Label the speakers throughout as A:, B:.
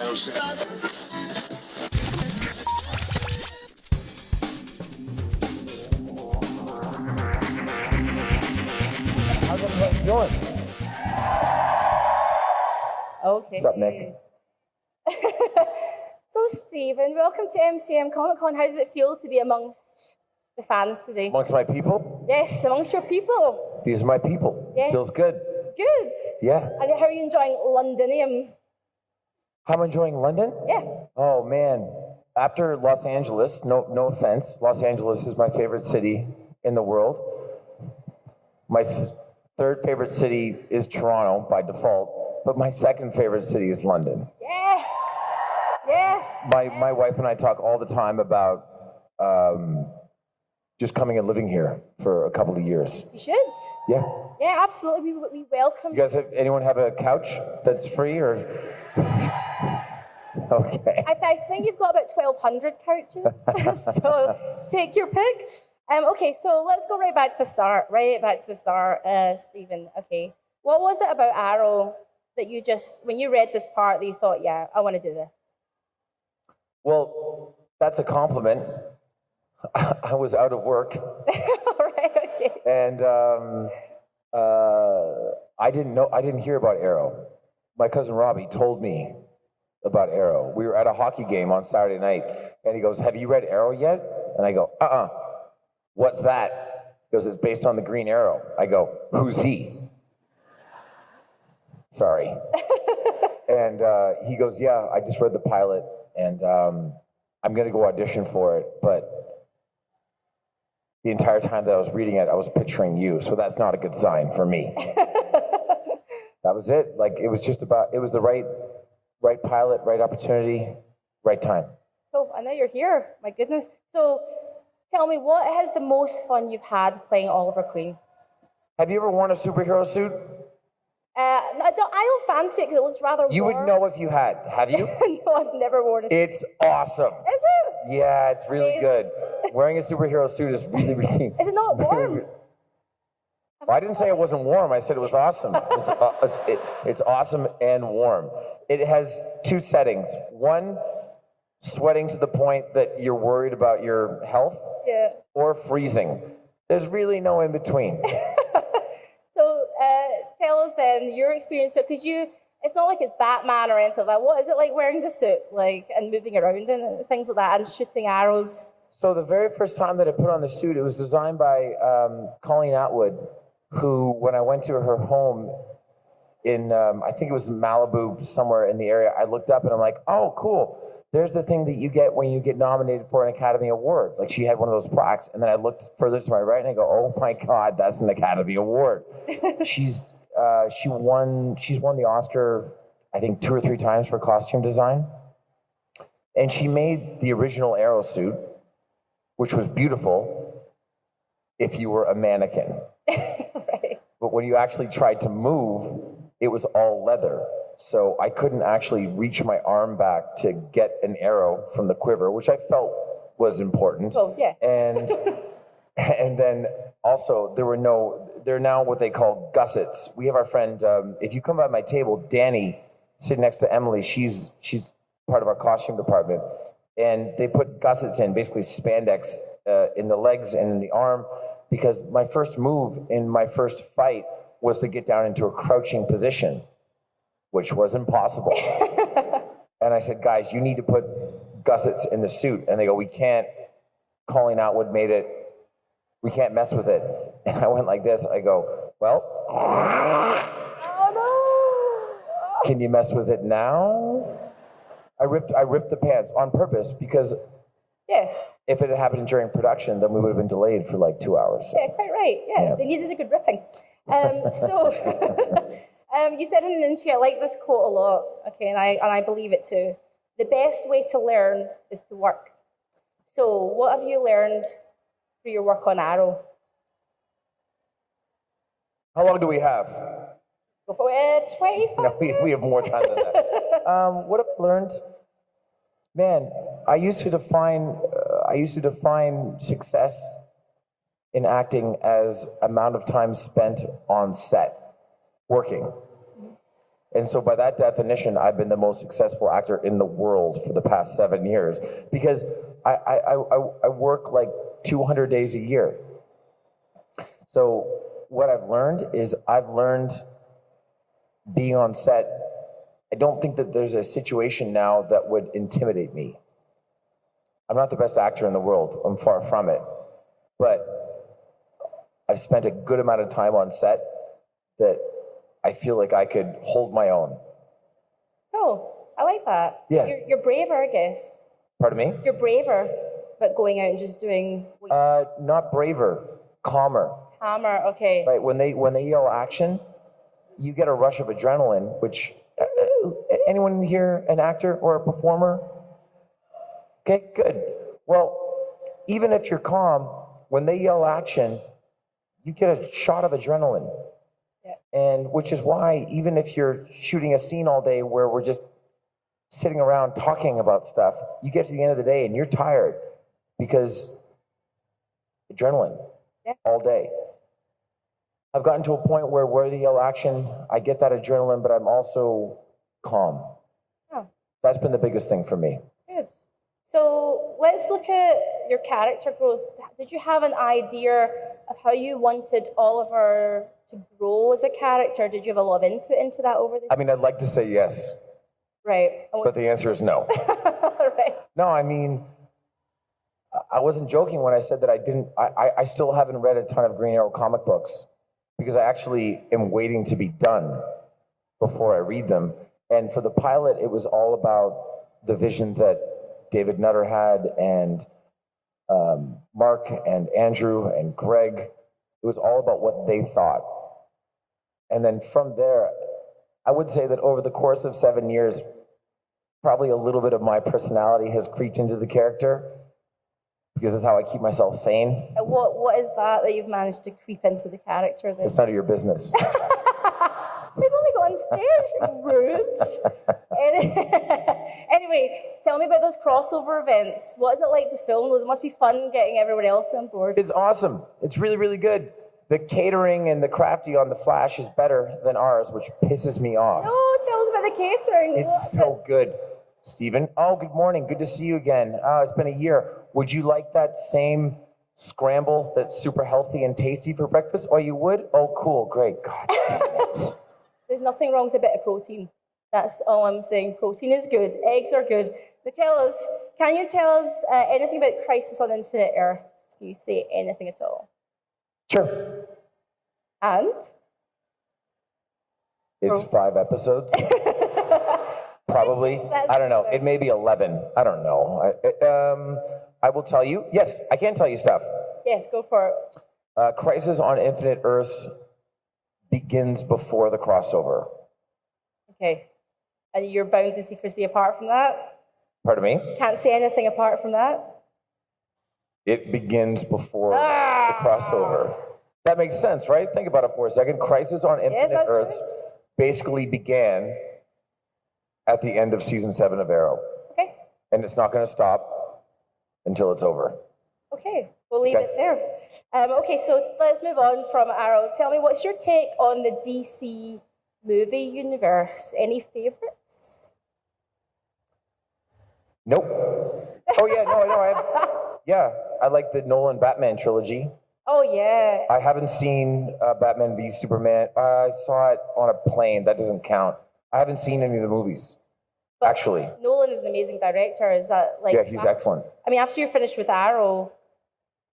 A: How's everybody doing?
B: Okay.
A: What's up, Nick?
B: So, Stephen, welcome to MCM Comic Con. How does it feel to be amongst the fans today?
A: Amongst my people?
B: Yes, amongst your people.
A: These are my people.
B: Yeah.
A: Feels good.
B: Good.
A: Yeah.
B: And how are you enjoying Londonium?
A: How am I enjoying London?
B: Yeah.
A: Oh, man. After Los Angeles, no offense, Los Angeles is my favorite city in the world. My third favorite city is Toronto by default, but my second favorite city is London.
B: Yes. Yes.
A: My wife and I talk all the time about just coming and living here for a couple of years.
B: You should.
A: Yeah.
B: Yeah, absolutely. We welcome.
A: You guys anyone have a couch that's free or? Okay.
B: I think you've got about 1,200 couches, so take your pick. Okay, so let's go right back to the start. Stephen. Okay, what was it about Arrow that you just, when you read this part, that you thought, yeah, I want to do this?
A: Well, that's a compliment. I was out of work.
B: Right. Okay.
A: And I didn't hear about Arrow. My cousin Robbie told me about Arrow. We were at a hockey game on Saturday night, and he goes, "Have you read Arrow yet?" And I go, "What's that?" He goes, "It's based on the Green Arrow." I go, "Who's he?" Sorry. And he goes, "Yeah, I just read the pilot, and I'm going to go audition for it, but the entire time that I was reading it, I was picturing you, so that's not a good sign for me." That was it. Like, it was the right pilot, right opportunity, right time.
B: So I know you're here. My goodness. So tell me, what has the most fun you've had playing Oliver Queen?
A: Have you ever worn a superhero suit?
B: I don't fancy it because it looks rather warm.
A: You would know if you had. Have you?
B: No, I've never worn a suit.
A: It's awesome.
B: Is it?
A: Yeah, it's really good. Wearing a superhero suit is really, really...
B: Is it not warm?
A: Well, I didn't say it wasn't warm. I said it was awesome. It's awesome and warm. It has two settings. One, sweating to the point that you're worried about your health.
B: Yeah.
A: Or freezing. There's really no in between.
B: So tell us then your experience. So, because it's not like it's Batman or anything like that. What is it like wearing the suit, like, and moving around and things like that, and shooting arrows?
A: So the very first time that I put on the suit, it was designed by Colleen Atwood, who, when I went to her home in, I think it was Malibu, somewhere in the area, I looked up and I'm like, oh, cool. There's the thing that you get when you get nominated for an Academy Award. Like, she had one of those plaques, and then I looked further to my right and I go, oh my God, that's an Academy Award. She's won the Oscar, I think 2 or 3 times for costume design. And she made the original Arrow suit, which was beautiful if you were a mannequin.
B: Right.
A: But when you actually tried to move, it was all leather. So I couldn't actually reach my arm back to get an arrow from the quiver, which I felt was important.
B: Oh, yeah.
A: And then also they're now what they call gussets. We have our friend, if you come by my table, Danny, sitting next to Emily, she's part of our costume department. And they put gussets in, basically spandex, in the legs and in the arm, because my first move in my first fight was to get down into a crouching position, which was impossible. And I said, guys, you need to put gussets in the suit. And they go, we can't. Colleen Atwood made it. We can't mess with it. And I went like this. I go, well,
B: Oh no!
A: can you mess with it now? I ripped the pants on purpose because if it had happened during production, then we would have been delayed for like 2 hours.
B: Yeah, quite right. Yeah. They needed a good ripping. So you said in an interview, I like this quote a lot, okay, and I believe it too. The best way to learn is to work. So what have you learned through your work on Arrow?
A: How long do we have?
B: Go for it. 25
A: No, we have more time than that. What have I learned? Man, I used to define success in acting as amount of time spent on set, working. And so by that definition, I've been the most successful actor in the world for the past 7 years because I work like 200 days a year. So what I've learned is being on set. I don't think that there's a situation now that would intimidate me. I'm not the best actor in the world. I'm far from it. But I've spent a good amount of time on set that I feel like I could hold my own.
B: Oh, I like that.
A: Yeah.
B: You're braver, I guess.
A: Pardon me?
B: You're braver, but going out and just doing...
A: Not braver, calmer.
B: Calmer, okay.
A: Right, when they yell action, you get a rush of adrenaline, which, anyone here an actor or a performer? Okay, good. Well, even if you're calm, when they yell action, you get a shot of adrenaline.
B: Yeah.
A: And which is why, even if you're shooting a scene all day where we're just sitting around talking about stuff, you get to the end of the day and you're tired because adrenaline all day. I've gotten to a point where they yell action, I get that adrenaline, but I'm also calm.
B: Oh.
A: That's been the biggest thing for me.
B: Good. So let's look at your character growth. Did you have an idea of how you wanted Oliver to grow as a character? Did you have a lot of input into that over the
A: I mean, I'd like to say yes.
B: Right.
A: But the answer is no.
B: Right.
A: No, I mean, I wasn't joking when I said that I still haven't read a ton of Green Arrow comic books because I actually am waiting to be done before I read them. And for the pilot, it was all about the vision that David Nutter had and Mark and Andrew and Greg. It was all about what they thought. And then from there, I would say that over the course of 7 years, probably a little bit of my personality has creeped into the character because that's how I keep myself sane.
B: And what is that you've managed to creep into the character then?
A: It's none of your business.
B: We've only got on stage. Rude. Anyway, tell me about those crossover events. What is it like to film those? It must be fun getting everyone else on board.
A: It's awesome. It's really, really good. The catering and the crafty on The Flash is better than ours, which pisses me off.
B: No, tell us about the catering.
A: It's so good. Stephen, oh, good morning. Good to see you again. It's been a year. Would you like that same scramble that's super healthy and tasty for breakfast? Oh, you would? Oh, cool. Great. God damn it.
B: There's nothing wrong with a bit of protein. That's all I'm saying. Protein is good. Eggs are good. But can you tell us anything about Crisis on Infinite Earth? Can you say anything at all?
A: Sure.
B: And?
A: It's 5 episodes. Probably. I don't know. It may be 11. I don't know. I will tell you. Yes, I can tell you stuff.
B: Yes, go for it.
A: Crisis on Infinite Earths begins before the crossover.
B: Okay. And you're bound to secrecy apart from that?
A: Pardon me?
B: Can't say anything apart from that?
A: It begins before the crossover. That makes sense, right? Think about it for a second. Crisis on Infinite Earths basically began at the end of season 7 of Arrow.
B: Okay.
A: And it's not going to stop until it's over.
B: Okay, we'll leave it there. Okay, so let's move on from Arrow. Tell me, what's your take on the DC movie universe? Any favorites?
A: Nope. Oh, yeah, no, I like the Nolan Batman trilogy.
B: Oh, yeah.
A: I haven't seen Batman v Superman. I saw it on a plane. That doesn't count. I haven't seen any of the movies,
B: But
A: actually.
B: Nolan is an amazing director. Is that like...
A: Yeah, he's excellent.
B: I mean, after you're finished with Arrow,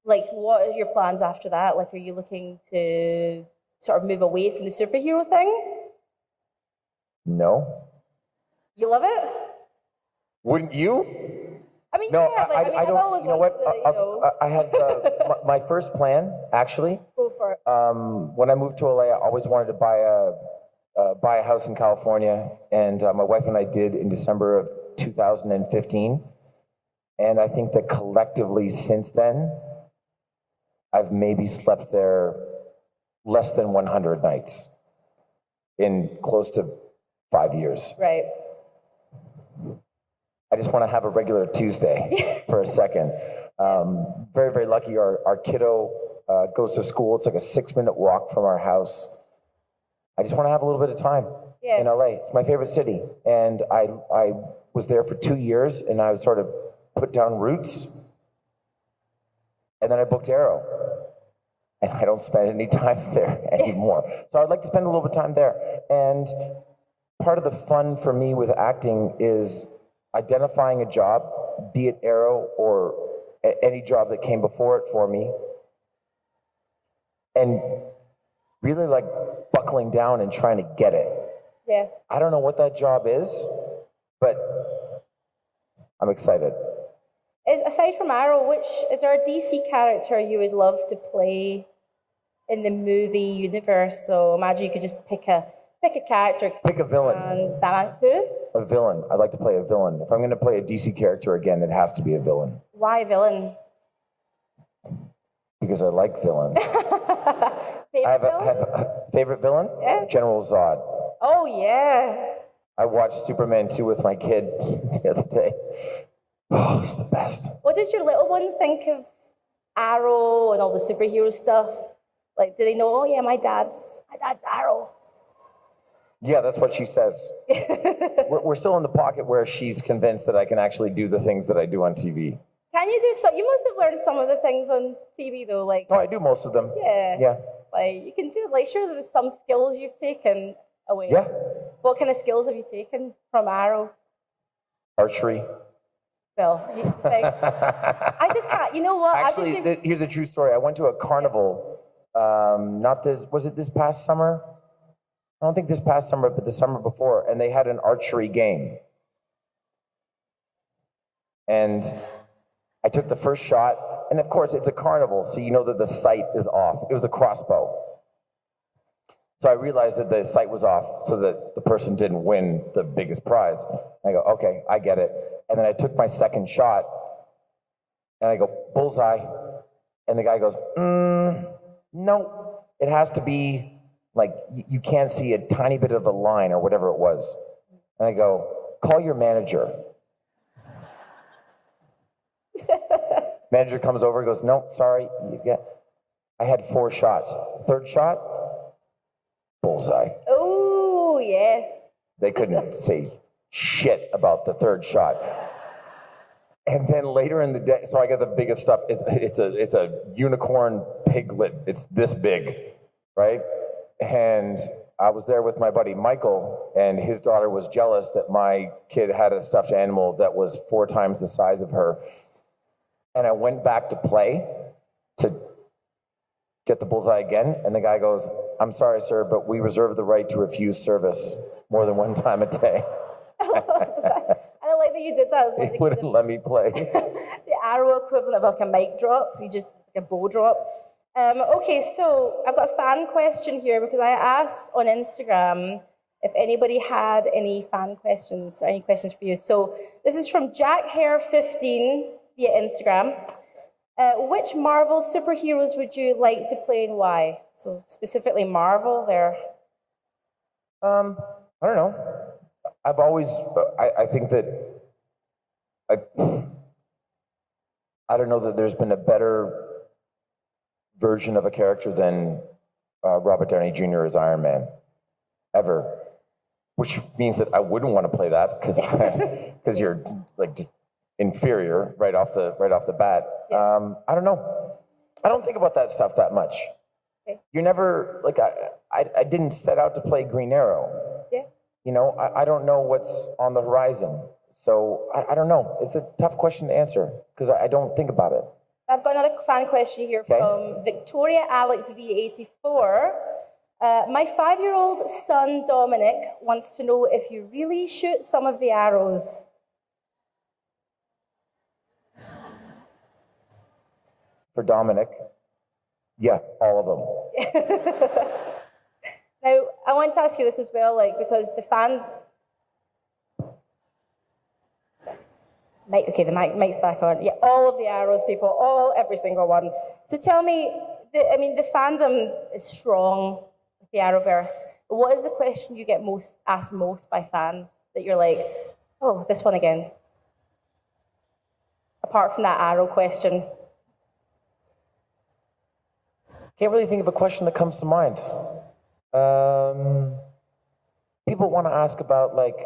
B: like, what are your plans after that? Like, are you looking to sort of move away from the superhero thing?
A: No.
B: You love it?
A: Wouldn't you?
B: I mean,
A: No,
B: yeah, like,
A: I
B: I've
A: don't.
B: always
A: You know what?
B: wanted to,
A: I have my first plan, actually.
B: Go for it.
A: When I moved to LA, I always wanted to buy a house in California, and my wife and I did in December of 2015. And I think that collectively since then, I've maybe slept there less than 100 nights in close to 5 years.
B: Right.
A: I just want to have a regular Tuesday for a second. Very, very lucky. Our kiddo goes to school. It's like a 6-minute walk from our house. I just want to have a little bit of time.
B: Yeah.
A: in LA. It's my favorite city. And I was there for 2 years, and I sort of put down roots. And then I booked Arrow. And I don't spend any time there anymore. So I'd like to spend a little bit of time there. And part of the fun for me with acting is identifying a job, be it Arrow or any job that came before it for me, and really like buckling down and trying to get it.
B: Yeah.
A: I don't know what that job is, but I'm excited.
B: Aside from Arrow, is there a DC character you would love to play in the movie universe? So imagine you could just pick a character.
A: Pick a villain.
B: And Batman. Who?
A: A villain. I'd like to play a villain. If I'm going to play a DC character again, it has to be a villain.
B: Why villain?
A: Because I like villains.
B: Favorite villain?
A: I have a favorite villain?
B: Yeah.
A: General Zod.
B: Oh, yeah.
A: I watched Superman 2 with my kid the other day. Oh, he's the best.
B: What does your little one think of Arrow and all the superhero stuff? Like, do they know, oh, yeah, my dad's Arrow?
A: Yeah, that's what she says. We're still in the pocket where she's convinced that I can actually do the things that I do on TV.
B: Can you do so? You must have learned some of the things on TV, though. Like,
A: No, I do most of them.
B: yeah.
A: Yeah.
B: Like, you can do, like, sure, there's some skills you've taken away.
A: Yeah.
B: What kind of skills have you taken from Arrow?
A: Archery.
B: Well, I just can't. You know what?
A: Actually, here's a true story. I went to a carnival. Was it this past summer? I don't think this past summer, but the summer before, and they had an archery game. And I took the first shot, and of course, it's a carnival, so you know that the sight is off. It was a crossbow. So I realized that the sight was off so that the person didn't win the biggest prize. I go, okay, I get it. And then I took my second shot, and I go, bullseye. And the guy goes, no, it has to be like you can't see a tiny bit of a line or whatever it was. And I go, call your manager. Manager comes over and goes, no, sorry. I had 4 shots. Third shot, bullseye.
B: Oh, yes.
A: They couldn't say shit about the third shot. And then later in the day, so I got the biggest stuff. It's a unicorn piglet. It's this big, right? And I was there with my buddy Michael, and his daughter was jealous that my kid had a stuffed animal that was 4 times the size of her. And I went back to play to get the bullseye again, and the guy goes, I'm sorry, sir, but we reserve the right to refuse service more than 1 time a day.
B: I like that you did that.
A: They wouldn't let me play.
B: The Arrow equivalent of like a mic drop. You just, like a bow drop. Okay, so I've got a fan question here because I asked on Instagram if anybody had any fan questions or any questions for you. So this is from JackHair15 via Instagram. Which Marvel superheroes would you like to play and why? So specifically Marvel there.
A: I don't know. I've always, I think that, I don't know that there's been a better version of a character than Robert Downey Jr. as Iron Man, ever. Which means that I wouldn't want to play that because you're like just inferior right off the bat.
B: Yeah.
A: I don't know. I don't think about that stuff that much.
B: Okay.
A: You're never like I didn't set out to play Green Arrow.
B: Yeah.
A: You know, I don't know what's on the horizon. So I don't know. It's a tough question to answer because I don't think about it.
B: I've got another fan question here from Victoria Alex V84. My 5-year-old son Dominic wants to know if you really shoot some of the arrows.
A: For Dominic, yeah, all of them.
B: Now, I want to ask you this as well, like, because the fan... the mic's back on. Yeah, all of the arrows, people, every single one. So tell me, the fandom is strong with the Arrowverse. What is the question you get asked most by fans that you're like, oh, this one again? Apart from that Arrow question.
A: Can't really think of a question that comes to mind. people want to ask about like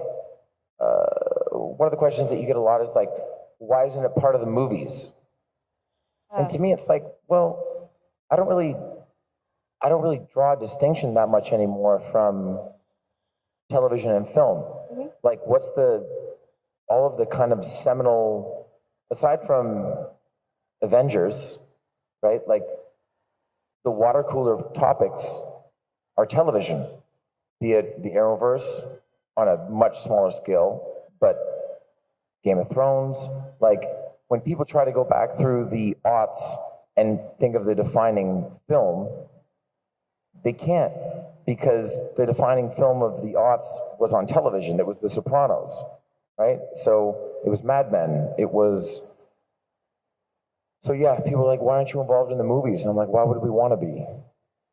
A: one of the questions that you get a lot is like, why isn't it part of the movies? And to me, it's like, well, I don't really draw a distinction that much anymore from television and film. Like, what's all of the kind of seminal, aside from Avengers, right? Like, the water cooler topics are television, be it the Arrowverse on a much smaller scale, but Game of Thrones, like, when people try to go back through the aughts and think of the defining film, they can't, because the defining film of the aughts was on television. It was The Sopranos, right? So it was Mad Men. It was... So yeah, people are like, why aren't you involved in the movies? And I'm like, why would we want to be?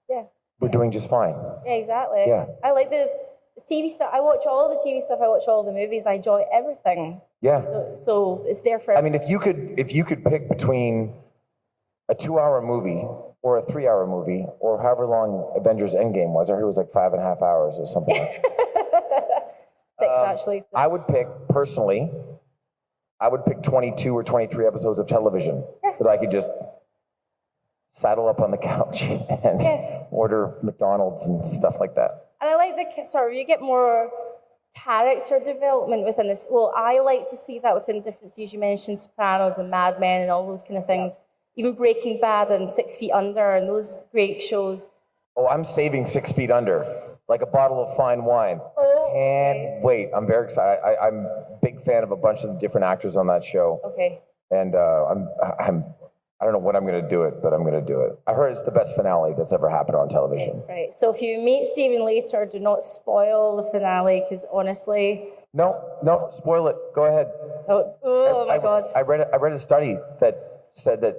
B: Yeah.
A: We're doing just fine.
B: Yeah, exactly.
A: Yeah.
B: I like the TV stuff. I watch all the TV stuff. I watch all the movies. I enjoy everything.
A: Yeah.
B: So it's there for...
A: I mean, if you could pick between a 2-hour movie or a 3-hour movie, or however long Avengers Endgame was, I heard it was like 5.5 hours or something.
B: 6, actually.
A: I would pick, personally, 22 or 23 episodes of television that I could just saddle up on the couch and order McDonald's and stuff like that.
B: And I like you get more character development within this. Well, I like to see that within different series. You mentioned Sopranos and Mad Men and all those kind of things. Even Breaking Bad and 6 Feet Under and those great shows.
A: Oh, I'm saving 6 Feet Under, like a bottle of fine wine. Can't wait. I'm very excited. I'm a big fan of a bunch of the different actors on that show.
B: Okay.
A: And I don't know when I'm going to do it, but I'm going to do it. I heard it's the best finale that's ever happened on television.
B: Right. So if you meet Stephen later, do not spoil the finale, because honestly...
A: No, spoil it. Go ahead.
B: Oh my God.
A: I read a study that said that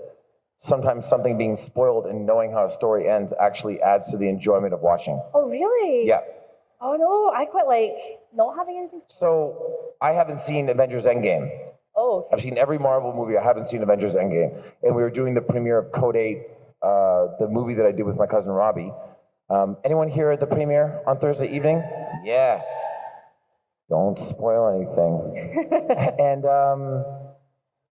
A: sometimes something being spoiled and knowing how a story ends actually adds to the enjoyment of watching.
B: Oh, really?
A: Yeah.
B: Oh, no. I quite like not having anything...
A: So I haven't seen Avengers Endgame.
B: Oh, okay.
A: I've seen every Marvel movie. I haven't seen Avengers Endgame. And we were doing the premiere of Code 8, the movie that I did with my cousin Robbie. Anyone here at the premiere on Thursday evening? Yeah. Don't spoil anything. And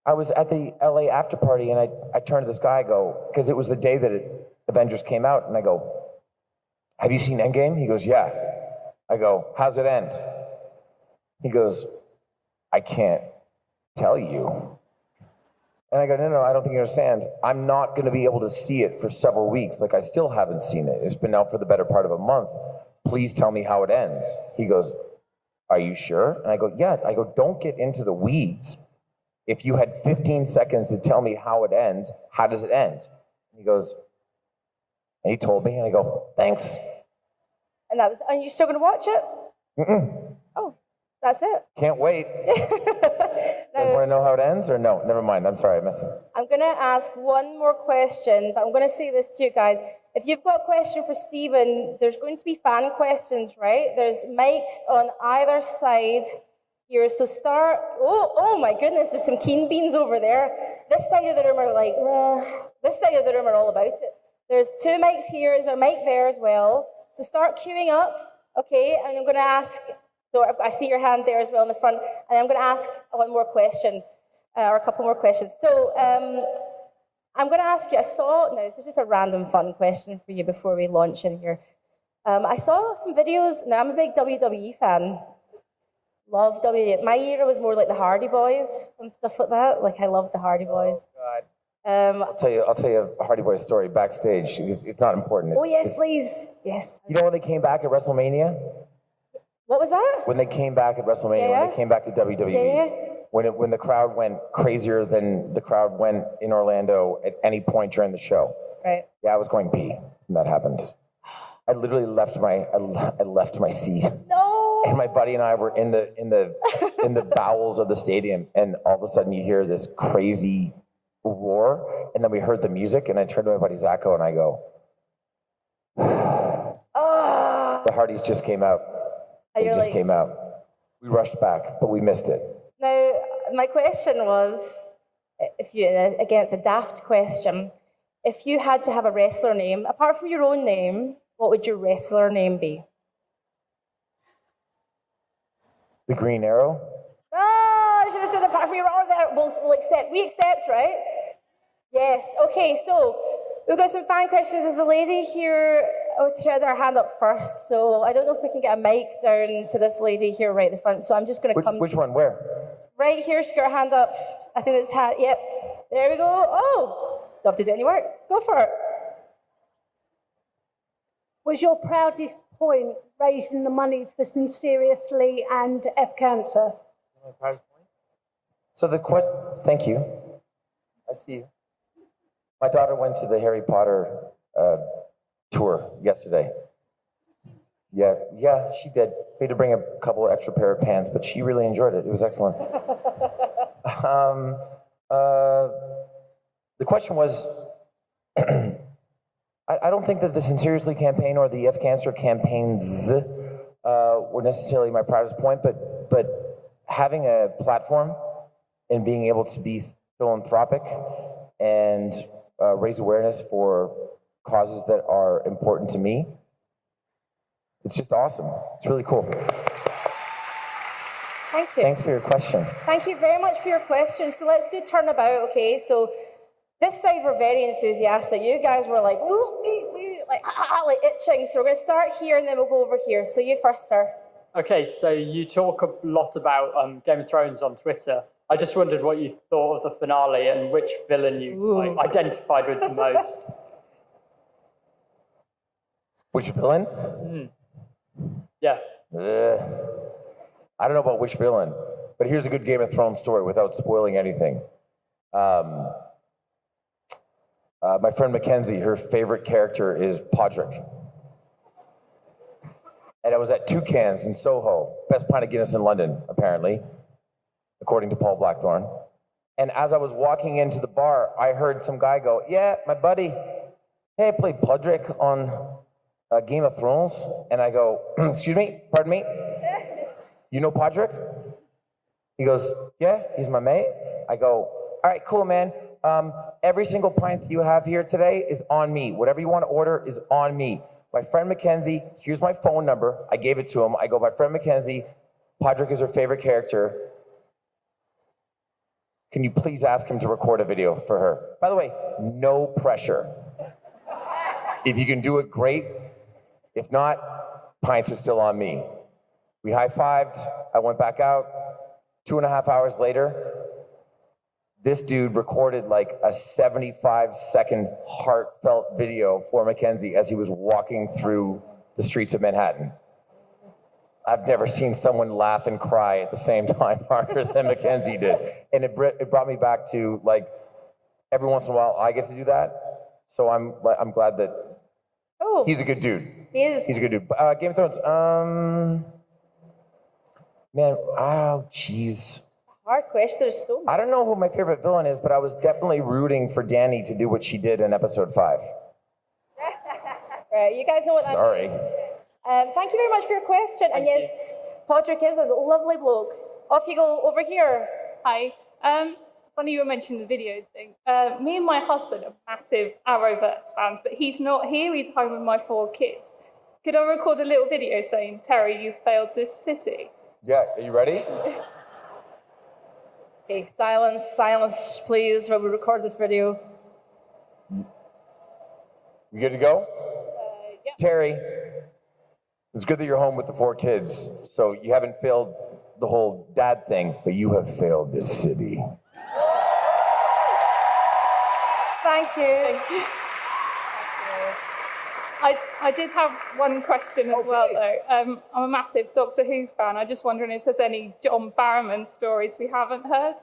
A: I was at the LA after party, and I turned to this guy, I go, because it was the day that Avengers came out, and I go, have you seen Endgame? He goes, yeah. I go, how's it end? He goes, I can't tell you. And I go, no, I don't think you understand. I'm not going to be able to see it for several weeks. Like, I still haven't seen it. It's been out for the better part of a month. Please tell me how it ends. He goes, are you sure? And I go, yeah. I go, don't get into the weeds. If you had 15 seconds to tell me how it ends, how does it end? And he goes, and he told me, and I go, thanks.
B: And you're still going to watch it?
A: Mm-mm.
B: Oh, that's it.
A: Can't wait. You guys want to know how it ends, or no? Never mind. I'm sorry, I messed up.
B: I'm going to ask one more question, but I'm going to say this to you guys. If you've got a question for Stephen, there's going to be fan questions, right? There's mics on either side here. So start. Oh my goodness, there's some keen beans over there. This side of the room are like, this side of the room are all about it. There's 2 mics here. There's a mic there as well. So start queuing up, okay? And I'm going to ask. So I see your hand there as well in the front, and I'm going to ask one more question, or a couple more questions. So I'm going to ask you, now this is just a random fun question for you before we launch in here. I saw some videos, now I'm a big WWE fan, love WWE. My era was more like the Hardy Boys and stuff like that, like I loved the Hardy Boys.
A: Oh, God. I'll tell you a Hardy Boys story backstage. It's not important.
B: Oh yes, please, yes.
A: You know when they came back at WrestleMania?
B: What was that?
A: When they came back at WrestleMania, when they came back to WWE, when the crowd went crazier than the crowd went in Orlando at any point during the show.
B: Right.
A: Yeah, I was going pee when that happened. I literally left my seat.
B: No.
A: And my buddy and I were in the bowels of the stadium, and all of a sudden you hear this crazy roar, and then we heard the music, and I turned to my buddy Zacho and I go, the Hardys just came out. They just came out. We rushed back, but we missed it.
B: Now, my question was, again, it's a daft question. If you had to have a wrestler name, apart from your own name, what would your wrestler name be?
A: The Green Arrow?
B: Ah, I should have said it. If we were all there, we'll accept. We accept, right? Yes. Okay, so we've got some fan questions. There's a lady here. Oh, she had her hand up first, so I don't know if we can get a mic down to this lady here right at the front. So I'm just going to come.
A: Which one? Where?
B: Right here. She's got her hand up. I think it's hat. Yep. There we go. Oh, don't have to do any work. Go for it.
C: Was your proudest point raising the money for Seriously and F Cancer?
A: So thank you. I see you. My daughter went to the Harry Potter tour yesterday. Yeah, she did. We had to bring a couple of extra pair of pants, but she really enjoyed it. It was excellent. The question was, I don't think that the Sincerely campaign or the F Cancer campaigns were necessarily my proudest point, but having a platform and being able to be philanthropic and raise awareness for causes that are important to me, it's just awesome. It's really cool.
B: Thank you.
A: Thanks for your question.
B: Thank you very much for your question. So let's do turnabout, okay? So this side were very enthusiastic. You guys were like, like itching. So we're going to start here and then we'll go over here. So you first, sir.
D: Okay, so you talk a lot about Game of Thrones on Twitter. I just wondered what you thought of the finale and which villain you identified with the most.
A: Which villain?
D: Yeah.
A: I don't know about which villain, but here's a good Game of Thrones story without spoiling anything. My friend Mackenzie, her favorite character is Podrick. And I was at Toucans in Soho, best pint of Guinness in London, apparently, according to Paul Blackthorne. And as I was walking into the bar, I heard some guy go, "Yeah, my buddy, hey, I played Podrick on Game of Thrones." And I go, "Excuse me, pardon me? You know Podrick?" He goes, "Yeah, he's my mate." I go, "All right, cool, man. Every single pint that you have here today is on me. Whatever you want to order is on me. My friend Mackenzie, here's my phone number." I gave it to him. I go, "My friend Mackenzie, Podrick is her favorite character. Can you please ask him to record a video for her?" By the way, no pressure. If you can do it, great. If not, pints are still on me. We high-fived. I went back out. 2.5 hours later, this dude recorded like a 75-second heartfelt video for Mackenzie as he was walking through the streets of Manhattan. I've never seen someone laugh and cry at the same time harder than Mackenzie did. And it brought me back to, like, every once in a while I get to do that. So I'm glad that he's a good dude.
B: He is.
A: He's a good dude. Game of Thrones. Man, jeez.
B: Hard question. There's so many.
A: I don't know who my favorite villain is, but I was definitely rooting for Dany to do what she did in episode 5.
B: Right, you guys know what that
A: Sorry.
B: means. Thank you very much for your question. And yes, Podrick is a lovely bloke. Off you go over here.
E: Hi. Funny you were mentioning the video thing. Me and my husband are massive Arrowverse fans, but he's not here. He's home with my 4 kids. Could I record a little video saying, "Terry, you failed this city"?
A: Yeah, are you ready?
B: Okay, silence, please, while we record this video.
A: You good to go?
E: Yeah.
A: Terry, it's good that you're home with the 4 kids. So you haven't failed the whole dad thing, but you have failed this city.
B: Thank you.
E: Thank you. I did have one question as well, though. I'm a massive Doctor Who fan. I'm just wondering if there's any John Barrowman stories we haven't heard.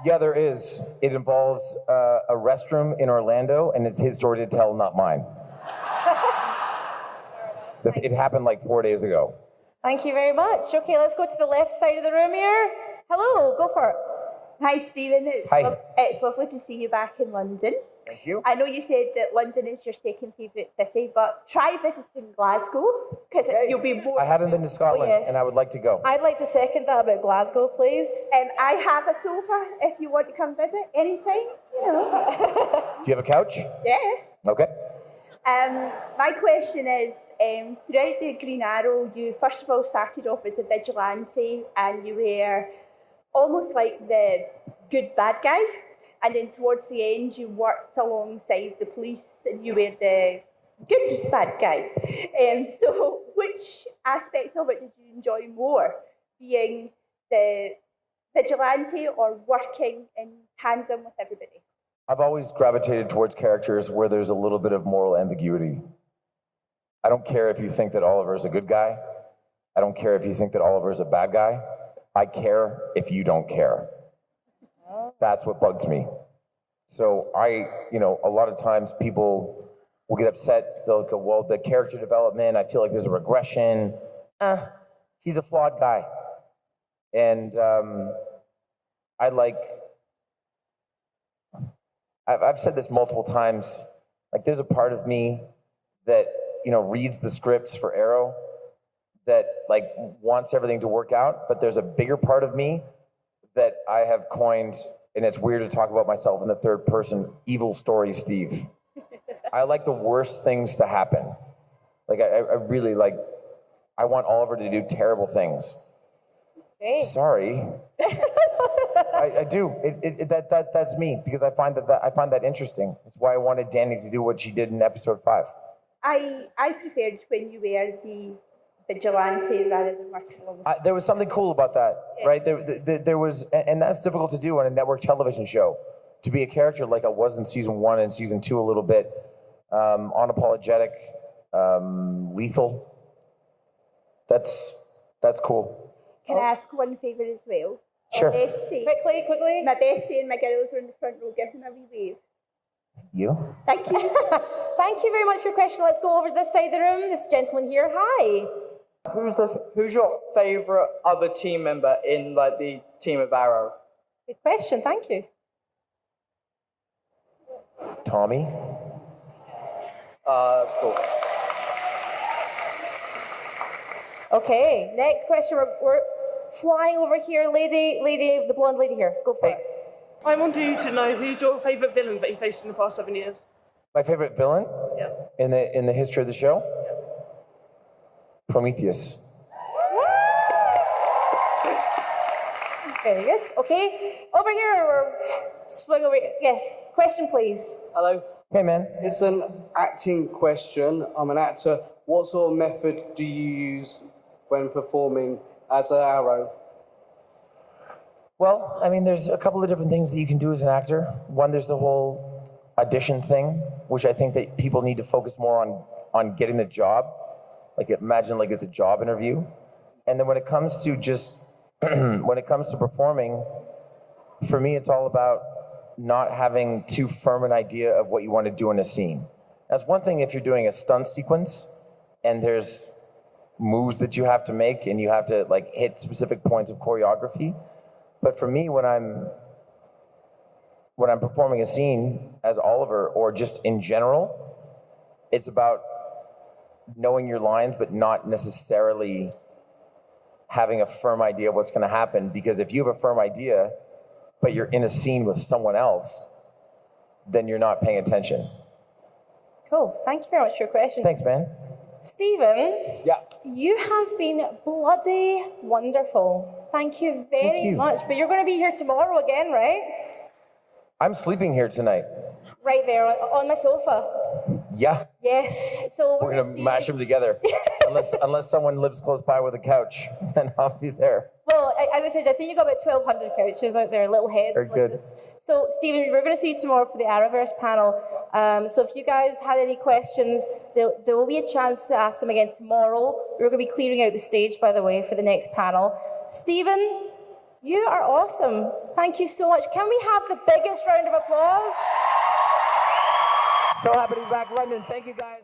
A: Yeah, there is. It involves a restroom in Orlando, and it's his story to tell, not mine. It happened like 4 days ago.
B: Thank you very much. Okay, let's go to the left side of the room here. Hello, go for it.
F: Hi, Stephen.
A: Hi.
F: It's lovely to see you back in London.
A: Thank you.
F: I know you said that London is your second favourite city, but try visiting Glasgow, because you'll be more...
A: I haven't been to Scotland,
B: yes.
A: and I would like to go.
B: I'd like to second that about Glasgow, please.
F: And I have a sofa if you want to come visit anytime, you know.
A: Do you have a couch?
F: Yeah.
A: Okay.
F: My question is, throughout the Green Arrow, you first of all started off as a vigilante, and you were almost like the good bad guy. And then towards the end, you worked alongside the police, and you were the good bad guy. So which aspect of it did you enjoy more, being the vigilante or working in tandem with everybody?
A: I've always gravitated towards characters where there's a little bit of moral ambiguity. I don't care if you think that Oliver is a good guy. I don't care if you think that Oliver is a bad guy. I care if you don't care. That's what bugs me. So a lot of times people will get upset. They'll go, well, the character development, I feel like there's a regression. He's a flawed guy. And I've said this multiple times, like there's a part of me that, reads the scripts for Arrow that like wants everything to work out, but there's a bigger part of me that I have coined, and it's weird to talk about myself in the third person, evil story Steve. I like the worst things to happen. Like I really like, I want Oliver to do terrible things.
B: Great.
A: Sorry. I do. That's me, because I find that interesting. That's why I wanted Danny to do what she did in episode 5.
F: I preferred when you were the vigilante rather than working alongside.
A: There was something cool about that, right? There was, and that's difficult to do on a network television show, to be a character like I was in season 1 and season 2 a little bit, unapologetic, lethal. That's cool.
F: Can I ask one favour as well?
A: Sure.
F: My bestie.
B: Quickly.
F: My bestie and my girls were in the front row giving a wee wave.
A: You?
F: Thank you.
B: Thank you very much for your question. Let's go over to this side of the room. This gentleman here. Hi.
G: Who's your favourite other team member in like the team of Arrow?
B: Good question. Thank you.
A: Tommy?
G: That's cool.
B: Okay, next question. We're flying over here. Lady, the blonde lady here. Go for it.
H: I want you to know who's your favourite villain that you faced in the past 7 years.
A: My favorite villain?
H: Yeah.
A: In the history of the show? Yeah. Prometheus.
B: Very good. Okay, over here, or swing over here. Yes, question please.
I: Hello.
A: Hey, man.
I: It's an acting question. I'm an actor. What sort of method do you use when performing as an Arrow?
A: Well, I mean, there's a couple of different things that you can do as an actor. One, there's the whole audition thing, which I think that people need to focus more on getting the job. Like, imagine like it's a job interview. And then when it comes to just, when it comes to performing, for me, it's all about not having too firm an idea of what you want to do in a scene. That's one thing if you're doing a stunt sequence and there's moves that you have to make and you have to like hit specific points of choreography. But for me, when I'm performing a scene as Oliver or just in general, it's about knowing your lines, but not necessarily having a firm idea of what's going to happen. Because if you have a firm idea, but you're in a scene with someone else, then you're not paying attention.
B: Cool. Thank you very much for your question.
A: Thanks, man.
B: Stephen,
I: Yeah.
B: you have been bloody wonderful. Thank you very much. But you're going to be here tomorrow again, right?
A: I'm sleeping here tonight.
B: Right there on my sofa.
A: Yeah.
B: Yes. So
A: We're going to mash them together. unless someone lives close by with a couch, then I'll be there.
B: Well, as I said, I think you got about 1,200 couches out there, little heads.
A: Very
B: like
A: good.
B: this. So, Stephen, we're going to see you tomorrow for the Arrowverse panel. So if you guys had any questions, there will be a chance to ask them again tomorrow. We're going to be clearing out the stage, by the way, for the next panel. Stephen, you are awesome. Thank you so much. Can we have the biggest round of applause?
A: So happy to be back in London. Thank you, guys.